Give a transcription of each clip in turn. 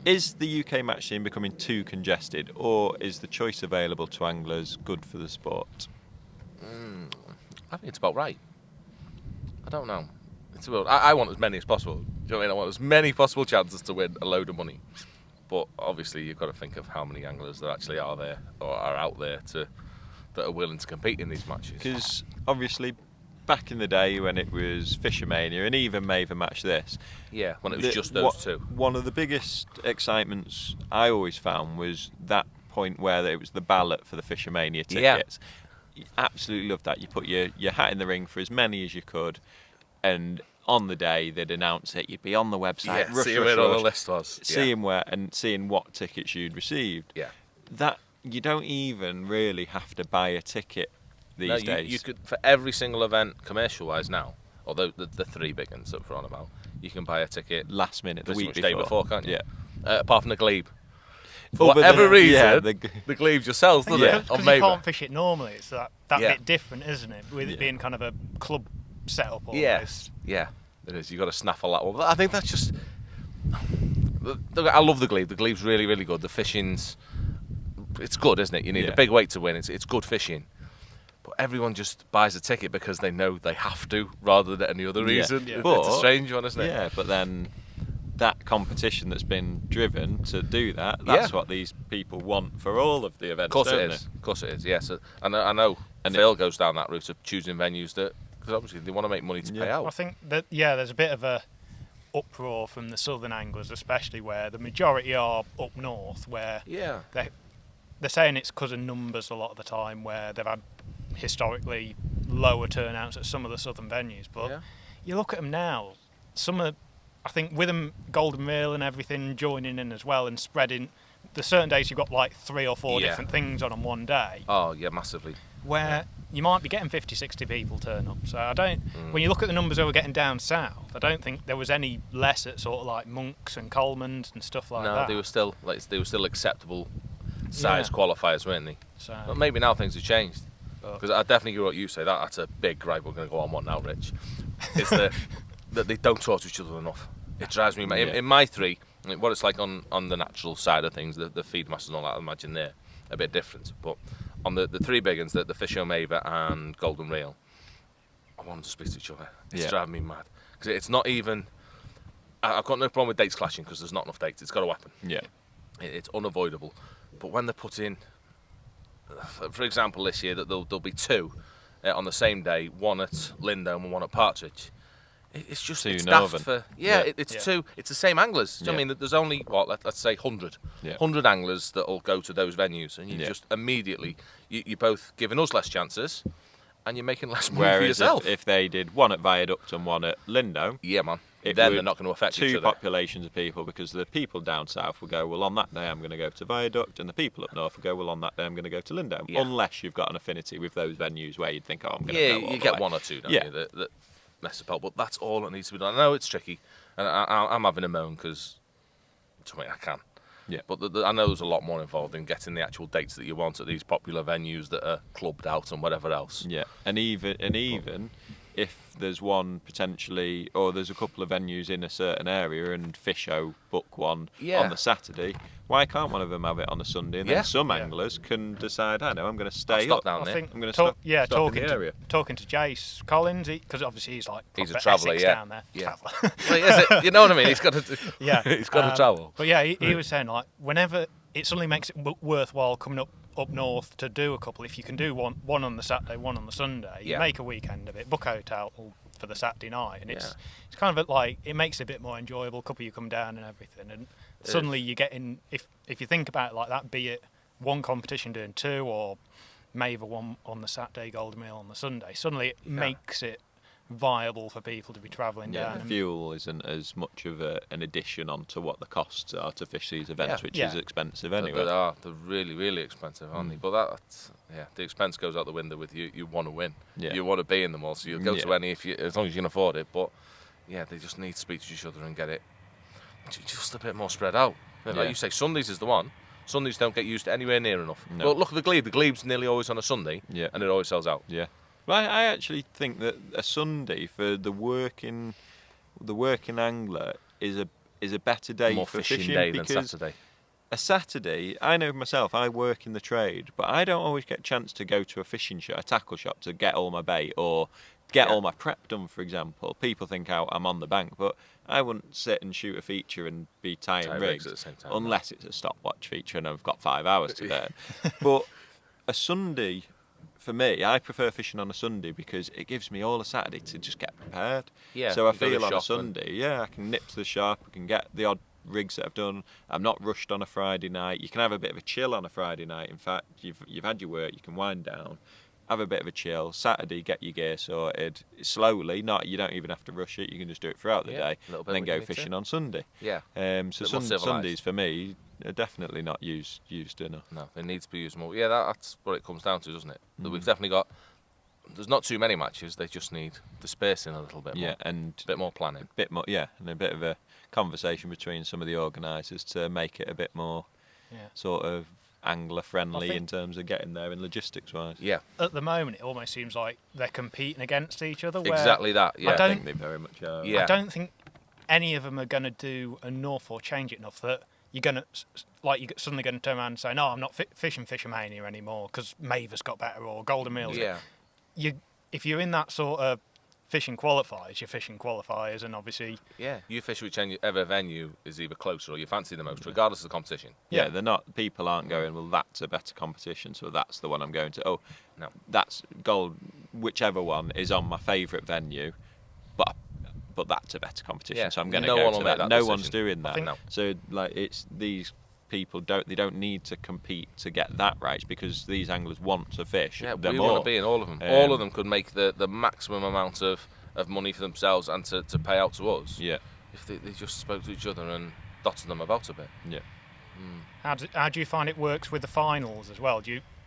Is the UK match scene becoming too congested, or is the choice available to anglers good for the sport? I think it's about right. I don't know. I want as many as possible. Do you know what I mean? I want as many possible chances to win a load of money. But obviously, you've got to think of how many anglers there actually are there or are out there that are willing to compete in these matches. Because obviously, back in the day when it was Fishermania and even may even match this, yeah, when it was just those two. One of the biggest excitements I always found was that point where it was the ballot for the Fishermania tickets. You absolutely loved that. You put your hat in the ring for as many as you could, and on the day they'd announce it. You'd be on the website, see where all the list was, seeing where and seeing what tickets you'd received. Yeah, that you don't even really have to buy a ticket these days. You could, for every single event commercial-wise now, although the three big ones that we're on about, you can buy a ticket last minute, the week day before, can't you? Yeah. Apart from the glebe. For whatever reason, the glebe just sells, doesn't it? Because you can't fish it normally. It's that bit different, isn't it? With it being kind of a club setup almost. Yeah, it is. You've got to snaffle that one. But I think that's just... I love the glebe. The glebe's really, really good. The fishing's... It's good, isn't it? You need a big weight to win. It's good fishing. But everyone just buys a ticket because they know they have to, rather than any other reason. Yeah. But, it's a strange one, isn't it? Yeah, but then that competition that's been driven to do that's what these people want for all of the events. Of course it is. Of course it is, yes. I know and Phil goes down that route of choosing venues that, because obviously they want to make money to pay out. I think that, there's a bit of a uproar from the southern anglers, especially where the majority are up north, where they're saying it's because of numbers a lot of the time, where they've had historically lower turnouts at some of the southern venues. But you look at them now, I think with them Golden Reel and everything joining in as well and spreading, there's certain days you've got like 3 or 4 different things on one day. Oh yeah, massively. Where you might be getting 50, 60 people turn up. So I don't. When you look at the numbers that we're getting down south, I don't think there was any less at sort of like Monks and Coleman's and stuff like that. No, they were still acceptable size qualifiers, weren't they? So, but maybe now things have changed. Because I definitely hear what you say. That's a big gripe we're going to go on one now, Rich. Is that they don't talk to each other enough. It drives me mad. In my three, what it's like on the natural side of things, the feed masters and all that, I imagine they're a bit different. But on the three big ones, the Fish O'Maver and Golden Reel, I want them to speak to each other. It's driving me mad. Because it's not even... I've got no problem with dates clashing because there's not enough dates. It's got to happen. Yeah. It's unavoidable. But when they put in... For example, this year, that there'll be two on the same day, one at Lindholm and one at Partridge. It's just it's daft for it's two. It's the same anglers. Do you know what I mean? There's only let's say 100 anglers that'll go to those venues, and you just immediately you're both giving us less chances, and you're making less money for yourself. If they did one at Viaduct and one at Lindholm, man, then they're not going to affect each two other. populations of people, because the people down south will go, well, on that day I'm going to go to Viaduct, and the people up north will go, well, on that day I'm going to go to Lindholm. Unless you've got an affinity with those venues where you'd think, I'm going to go all you the get way. one or two, don't you? That mess about, but that's all that needs to be done. I know it's tricky, and I'm having a moan because I can. Yeah. But I know there's a lot more involved in getting the actual dates that you want at these popular venues that are clubbed out and whatever else. Yeah, and even if there's one potentially, or there's a couple of venues in a certain area, and Fisho book one on the Saturday, why can't one of them have it on a Sunday? And then some anglers can decide, I know, I'm going to stay up down there. I'm going to stop in the area. Talking to Jace Collins, because obviously he's a traveller, down there. Yeah. Well, you know what I mean? He's got to. He's got to travel. But he was saying, like, whenever it suddenly makes it worthwhile coming up north to do a couple. If you can do one on the Saturday, one on the Sunday, you make a weekend of it. Book a hotel for the Saturday night, and it's kind of like, it makes it a bit more enjoyable. A couple of you come down and everything, and suddenly you get in. If you think about it like that, be it one competition doing two, or Maver one on the Saturday, Golden Reel on the Sunday, suddenly it makes it viable for people to be travelling down. The fuel isn't as much of an addition onto what the costs are to fish these events, which is expensive anyway. They're really, really expensive, aren't they? But the expense goes out the window with you. You want to win. Yeah. You want to be in them all, so you'll go to any as long as you can afford it. But they just need to speak to each other and get it just a bit more spread out. Like you say, Sundays is the one. Sundays don't get used anywhere near enough. No. Well, look at the Glebe. The Glebe's nearly always on a Sunday, and it always sells out. Yeah. Well, I actually think that a Sunday for the working angler is is a better day More for fishing day than because Saturday. a Saturday, I know myself, I work in the trade, but I don't always get a chance to go to a fishing shop, a tackle shop, to get all my bait or get all my prep done, for example. People think I'm on the bank, but I wouldn't sit and shoot a feature and be tying rigs at the same time, unless it's a stopwatch feature and I've got 5 hours to do it. But a Sunday, for me, I prefer fishing on a Sunday because it gives me all a Saturday to just get prepared. Yeah, so I you go to feel the on a shop Sunday, I can nip to the shop, I can get the odd rigs that I've done. I'm not rushed on a Friday night. You can have a bit of a chill on a Friday night. In fact, you've had your work, you can wind down, have a bit of a chill. Saturday, get your gear sorted slowly. You don't even have to rush it. You can just do it throughout the day, and then go fishing on Sunday. Yeah. So Sundays for me are definitely not used enough. No, they need to be used more. Yeah, that's what it comes down to, doesn't it? We've definitely got. There's not too many matches. They just need the spacing a little bit more. Yeah, and a bit more planning. And a bit of a conversation between some of the organisers to make it a bit more sort of angler friendly in terms of getting there and logistics wise. Yeah. At the moment, it almost seems like they're competing against each other. Exactly that. Yeah. I think they very much are. Yeah. I don't think any of them are going to do enough or change it enough that you're going to, like, you're suddenly going to turn around and say, no, I'm not fishing Fishermania anymore because Maeve has got better or Golden Meals. Yeah. If you're in that sort of fishing qualifiers, you're fishing qualifiers, and obviously... Yeah, you fish whichever venue is either closer or you fancy the most, regardless of the competition. Yeah, they're not. People aren't going, well, that's a better competition, so that's the one I'm going to. Oh, no, that's gold. Whichever one is on my favourite venue, but that's a better competition, so I'm going to go to that. No one's doing that. No. So like, it's these people don't need to compete to get that right because these anglers want to fish. Yeah, we want to be in all of them. All of them could make the maximum amount of money for themselves and to pay out to us. Yeah. If they just spoke to each other and dotted them about a bit. Yeah. How do you find it works with the finals as well?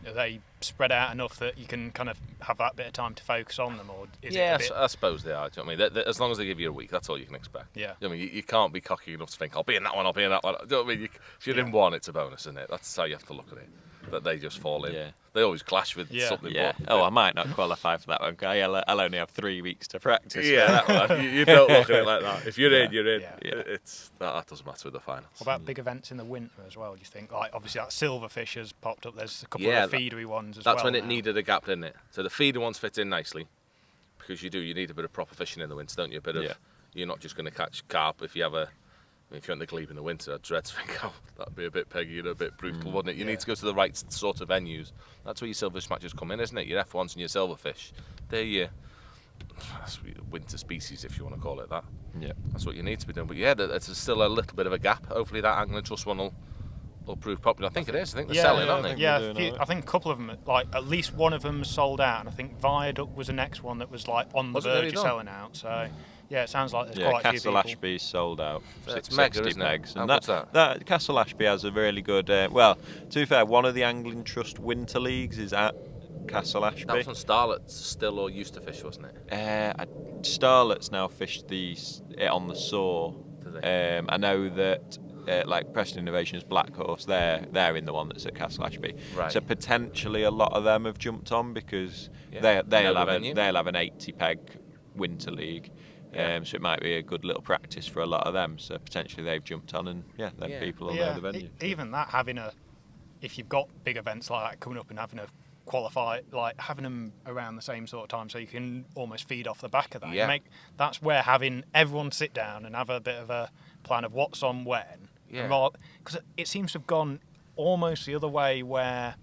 Are they spread out enough that you can kind of have that bit of time to focus on them, or is it a bit... I suppose they are. Do you know what I mean? As long as they give you a week, that's all you can expect. Yeah. You know what I mean, you can't be cocky enough to think, I'll be in that one, I'll be in that one. Do you know what I mean? If you're in one, it's a bonus, isn't it? That's how you have to look at it. That they just fall in. Yeah. They always clash with something. Yeah. I might not qualify for that one. I'll only have 3 weeks to practice. Yeah, that one. You don't look at it like that. If you're in, you're in. Yeah. That doesn't matter with the finals. What about big events in the winter as well, do you think? Like, obviously, that Silverfish has popped up. There's a couple of feedery ones as well. That's when it needed a gap, didn't it? So the feeder ones fit in nicely. Because you need a bit of proper fishing in the winter, don't you? You're not just going to catch carp if you're in the glebe in the winter. I dread to think, that'd be a bit peggy and a bit brutal, wouldn't it? You need to go to the right sort of venues. That's where your silverfish matches come in, isn't it? Your F1s and your silverfish. They're your winter species, if you want to call it that. Yeah. That's what you need to be doing. But yeah, there's still a little bit of a gap. Hopefully that Angling Trust one will prove popular. I think it is. I think they're selling, aren't they? Yeah, I think a couple of them, like at least one of them sold out, and I think Viaduct was the next one that was like on the verge of selling out. So yeah, it sounds like there's quite a few people. Castle Ashby's sold out. It's mega, isn't pegs. It? And How good's that? That Castle Ashby has a really good. Well, to be fair, one of the Angling Trust winter leagues is at Castle Ashby. That was when Starlet's still or used to fish, wasn't it? Starlet's now fished it on the Saw. I know that. Like Preston Innovations, Black Horse, they're in the one that's at Castle Ashby. Right. So potentially a lot of them have jumped on because they'll have an 80 peg winter league. So it might be a good little practice for a lot of them. So potentially they've jumped on, and people will know the venue. Even that, if you've got big events like that coming up and having a having them around the same sort of time, so you can almost feed off the back of that. Yeah. That's where having everyone sit down and have a bit of a plan of what's on when. Yeah. Because it seems to have gone almost the other way, where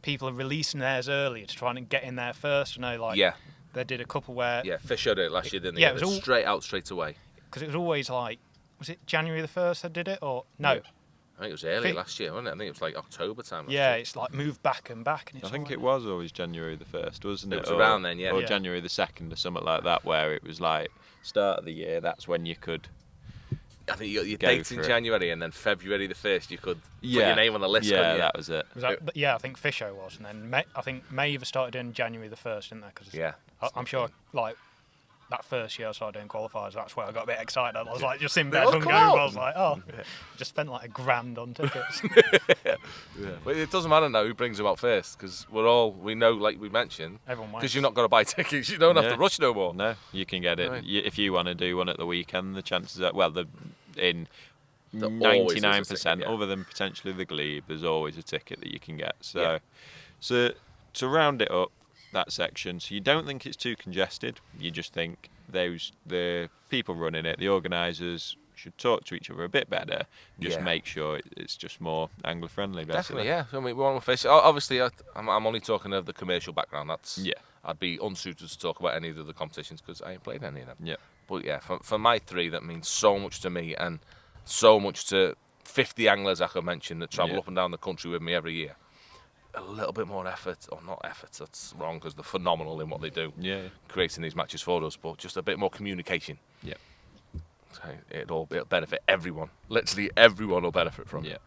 people are releasing theirs earlier to try and get in there first. They did a couple where... Yeah, Fish showed it last year, didn't they? Yeah, it was straight away. Because it was always like... Was it January the 1st that did it? Or... No. Yeah. I think it was early last year, wasn't it? I think it was like October time last year. It's like moved back and back. And I think it was always January the 1st, wasn't it? It was around then, yeah. Or January the 2nd or something like that, where it was like start of the year, that's when you could... I think you got your dates in January, and then February the 1st you could put your name on the list. Yeah, that was it. I think Fisho was, and then I think Maeve started in January the 1st, didn't they? Cause I'm sure, like, that first year I started doing qualifiers, that's where I got a bit excited. I was like just in bed hungover. I was like, just spent like $1,000 on tickets. But it doesn't matter now who brings them out first, because we know, like we mentioned, because you've not got to buy tickets, you don't have to rush no more. No, you can get it. If you want to do one at the weekend, the chances are, in There always is a 99%, ticket, yeah. other than potentially the glebe, there's always a ticket that you can get. So, Yeah. so to round it up, that section, so you don't think it's too congested. You just think the people running it, the organisers, should talk to each other a bit better. Just Yeah. make sure it's just more angler friendly. Definitely, yeah. I mean, we want to face it. Obviously, I'm only talking of the commercial background. Yeah. I'd be unsuited to talk about any of the other competitions because I ain't played any of them. Yeah. But yeah, for my three, that means so much to me and so much to 50 anglers I could mention that travel up and down the country with me every year. A little bit more effort, or not effort, that's wrong because they're phenomenal in what they do, creating these matches for us, but just a bit more communication. Yeah. So it'll benefit everyone. Literally everyone will benefit from it. Yeah.